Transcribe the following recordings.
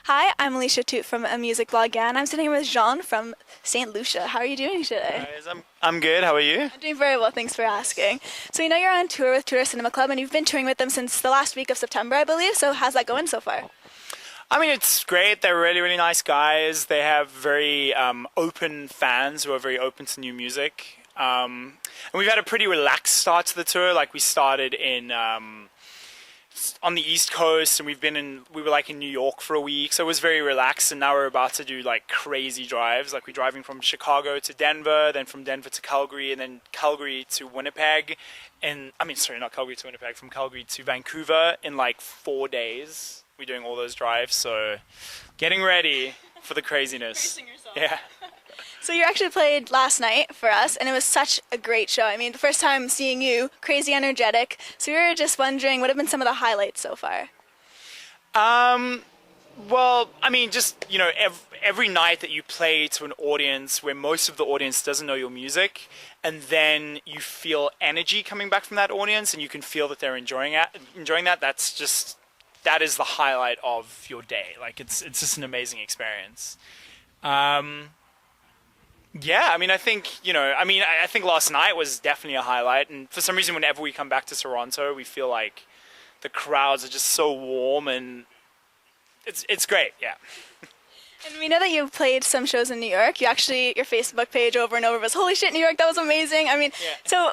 Hi, I'm Lucia Toot from a music blog, and I'm sitting here with Jean from St. Lucia. How are you doing today? Guys, I'm good. How are you? I'm doing very well, thanks for asking. So we know you're on tour with Tourist Cinema Club, and you've been touring with them since the last week of September, I believe. So how's that going so far? I mean, it's great. They're really, really nice guys. They have very open fans who are very open to new music. And we've had a pretty relaxed start to the tour. Like we started in on the East Coast, and we were like in New York for a week, so it was very relaxed. And now we're about to do like crazy drives. Like we're driving from Chicago to Denver, then from Denver to Calgary, and then Calgary to Winnipeg. And I mean, sorry, not Calgary to Winnipeg, from Calgary to Vancouver in like 4 days. We're doing all those drives, so getting ready for the craziness. Yeah. So you actually played last night for us, and it was such a great show. I mean, the first time seeing you, crazy energetic. So we were just wondering, what have been some of the highlights so far? Well, I mean, just, you know, every night that you play to an audience where most of the audience doesn't know your music, and then you feel energy coming back from that audience, and you can feel that they're enjoying that, that is the highlight of your day. Like, it's just an amazing experience. Yeah, I mean, I think last night was definitely a highlight, and for some reason, whenever we come back to Toronto, we feel like the crowds are just so warm, and it's great, yeah. And we know that you've played some shows in New York. Your Facebook page over and over was, holy shit, New York, that was amazing. I mean, yeah. So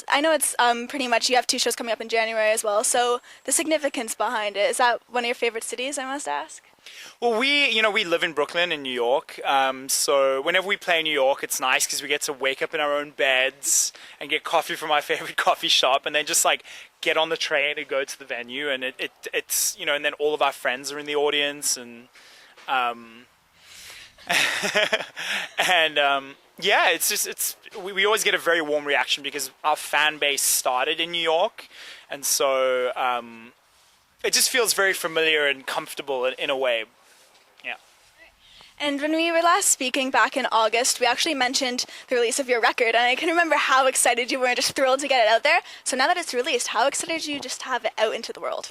I know it's pretty much, you have 2 shows coming up in January as well, so the significance behind it, is that one of your favorite cities, I must ask? Well, we live in Brooklyn in New York, so whenever we play in New York, it's nice because we get to wake up in our own beds and get coffee from our favorite coffee shop, and then just like get on the train and go to the venue, and it's and then all of our friends are in the audience, and yeah, we always get a very warm reaction because our fan base started in New York, and so it just feels very familiar and comfortable in a way. Yeah. And when we were last speaking back in August, we actually mentioned the release of your record, and I can remember how excited you were and just thrilled to get it out there. So now that it's released, how excited are you just to have it out into the world?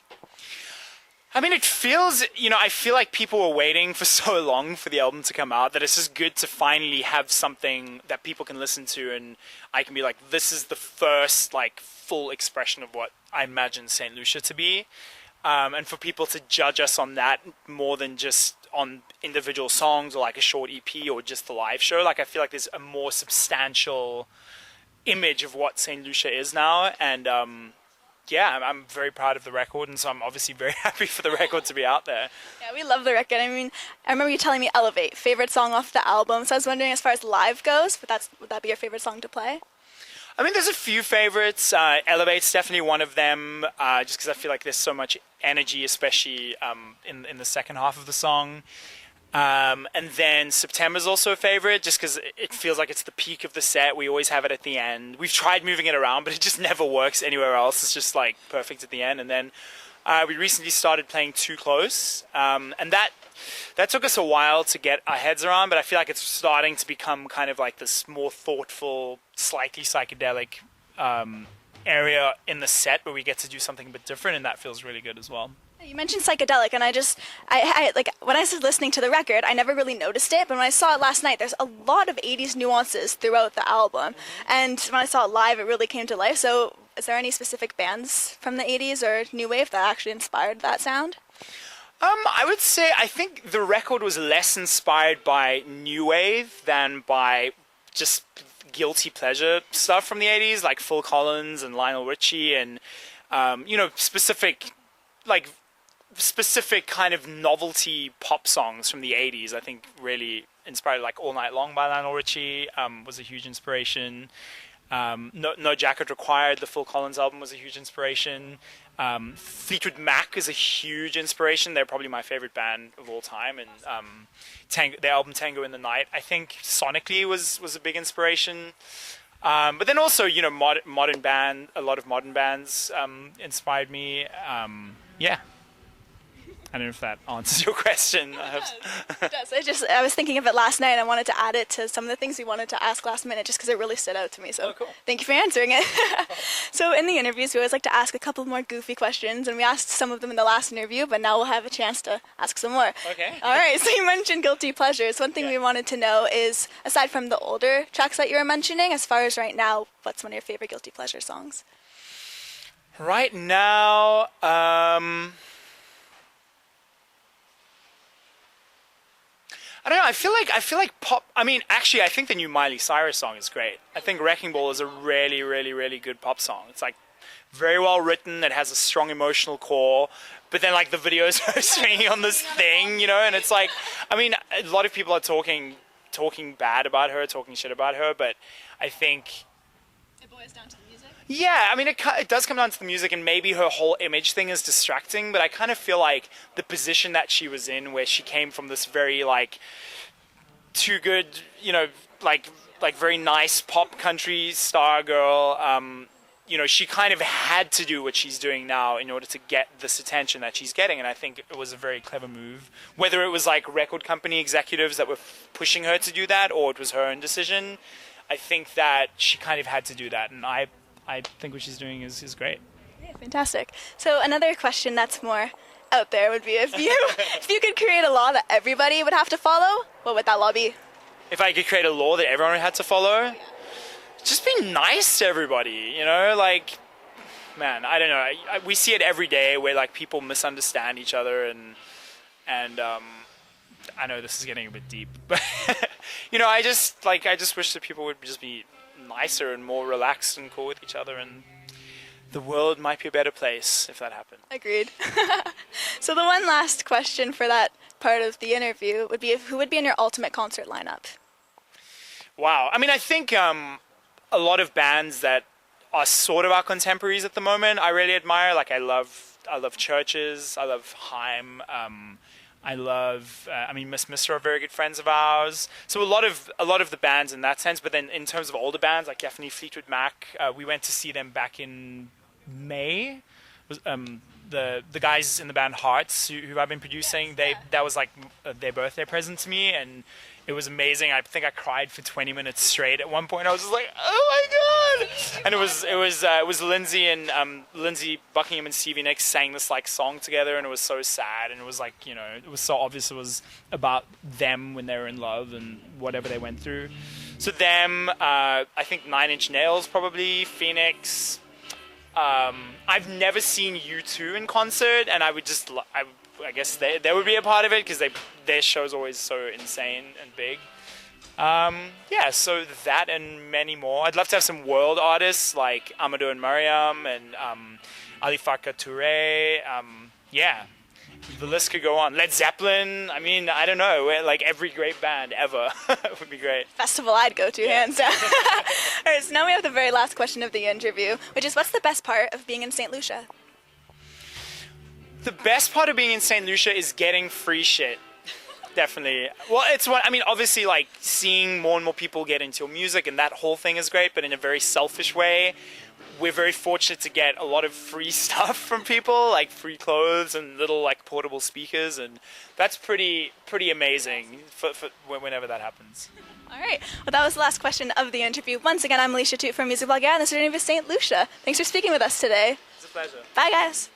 I mean, it feels, I feel like people were waiting for so long for the album to come out that it's just good to finally have something that people can listen to, and I can be like, this is the first like full expression of what I imagine St. Lucia to be. And for people to judge us on that more than just on individual songs or like a short EP or just the live show, like I feel like there's a more substantial image of what St. Lucia is now, and yeah, I'm very proud of the record, and so I'm obviously very happy for the record to be out there. Yeah, we love the record. I mean, I remember you telling me Elevate, favorite song off the album, so I was wondering, as far as live goes, would that be your favorite song to play? I mean, there's a few favorites. Elevate's definitely one of them, just because I feel like there's so much energy, especially in the second half of the song. And then September's also a favorite, just because it feels like it's the peak of the set. We always have it at the end. We've tried moving it around, but it just never works anywhere else. It's just like perfect at the end. And then we recently started playing Too Close, and that took us a while to get our heads around, but I feel like it's starting to become kind of like this more thoughtful, slightly psychedelic area in the set where we get to do something a bit different, and that feels really good as well. You mentioned psychedelic, and I like when I was listening to the record, I never really noticed it, but when I saw it last night, there's a lot of 80s nuances throughout the album, and when I saw it live, it really came to life. So is there any specific bands from the 80s or New Wave that actually inspired that sound? I would say I think the record was less inspired by New Wave than by just guilty pleasure stuff from the 80s, like Phil Collins and Lionel Richie, and specific kind of novelty pop songs from the 80s. I think really inspired, like All Night Long by Lionel Richie was a huge inspiration. No Jacket Required, the Phil Collins album, was a huge inspiration. Fleetwood Mac is a huge inspiration. They're probably my favorite band of all time, and their album Tango in the Night, I think sonically was a big inspiration. But then also, modern band, a lot of modern bands inspired me. Yeah. I don't know if that answers your question. It does. I was thinking of it last night and I wanted to add it to some of the things we wanted to ask last minute just because it really stood out to me. So cool. Thank you for answering it. So in the interviews, we always like to ask a couple more goofy questions, and we asked some of them in the last interview, but now we'll have a chance to ask some more. Okay. All right, so you mentioned guilty pleasures. One thing we wanted to know is, aside from the older tracks that you were mentioning, as far as right now, what's one of your favorite guilty pleasure songs? Right now, I don't know. I feel like pop. I mean, actually, I think the new Miley Cyrus song is great. I think Wrecking Ball is a really, really, really good pop song. It's like very well written. It has a strong emotional core. But then, like, the videos are swinging on this thing, you know. And it's like, I mean, a lot of people are talking bad about her, talking shit about her. But I think It boils down to the music. yeah, I mean, it does come down to the music, and maybe her whole image thing is distracting, but I kind of feel like the position that she was in, where she came from this very, like, too good, you know, like very nice pop country star girl, you know, she kind of had to do what she's doing now in order to get this attention that she's getting, and I think it was a very clever move. Whether it was, like, record company executives that were pushing her to do that, or it was her own decision, I think that she kind of had to do that, and I think what she's doing is great. Yeah, fantastic. So another question that's more out there would be, if you could create a law that everybody would have to follow, what would that law be? If I could create a law that everyone had to follow, just be nice to everybody, you know? Like, man, I don't know. We see it every day where, like, people misunderstand each other, and I know this is getting a bit deep, but you know, I just wish that people would just be nicer and more relaxed and cool with each other, and the world might be a better place if that happened. Agreed. So the one last question for that part of the interview would be, who would be in your ultimate concert lineup? Wow. I mean, I think a lot of bands that are sort of our contemporaries at the moment, I really admire. Like, I love Churches, I love Haim, I love, I mean, Miss Mister are very good friends of ours. So a lot of the bands in that sense. But then in terms of older bands, like definitely Fleetwood Mac, we went to see them back in May. The guys in the band Hearts, who I've been producing, that was like their birthday present to me, and it was amazing. I think I cried for 20 minutes straight at one point. I was just like, oh my god! And it was Lindsey Buckingham and Stevie Nicks sang this like song together, and it was so sad, and it was like, you know, it was so obvious it was about them when they were in love and whatever they went through. So them, I think 9 Inch Nails probably, Phoenix. I've never seen U2 in concert, and I guess they would be a part of it because their show's always so insane and big. Yeah, so that and many more. I'd love to have some world artists like Amadou and Mariam and Ali Farka Touré. Yeah, the list could go on. Led Zeppelin. I mean, I don't know. Like every great band ever would be great. Festival I'd go to, hands down. All right, so now we have the very last question of the interview, which is, what's the best part of being in St. Lucia? The best part of being in St. Lucia is getting free shit. Definitely. Well, it's what, I mean, obviously, like, seeing more and more people get into music and that whole thing is great, but in a very selfish way, we're very fortunate to get a lot of free stuff from people, like free clothes and little, like, portable speakers, and that's pretty amazing for whenever that happens. All right. Well, that was the last question of the interview. Once again, I'm Lucia Toot from Music Bulgaria, and this is the interview with St. Lucia. Thanks for speaking with us today. It's a pleasure. Bye, guys.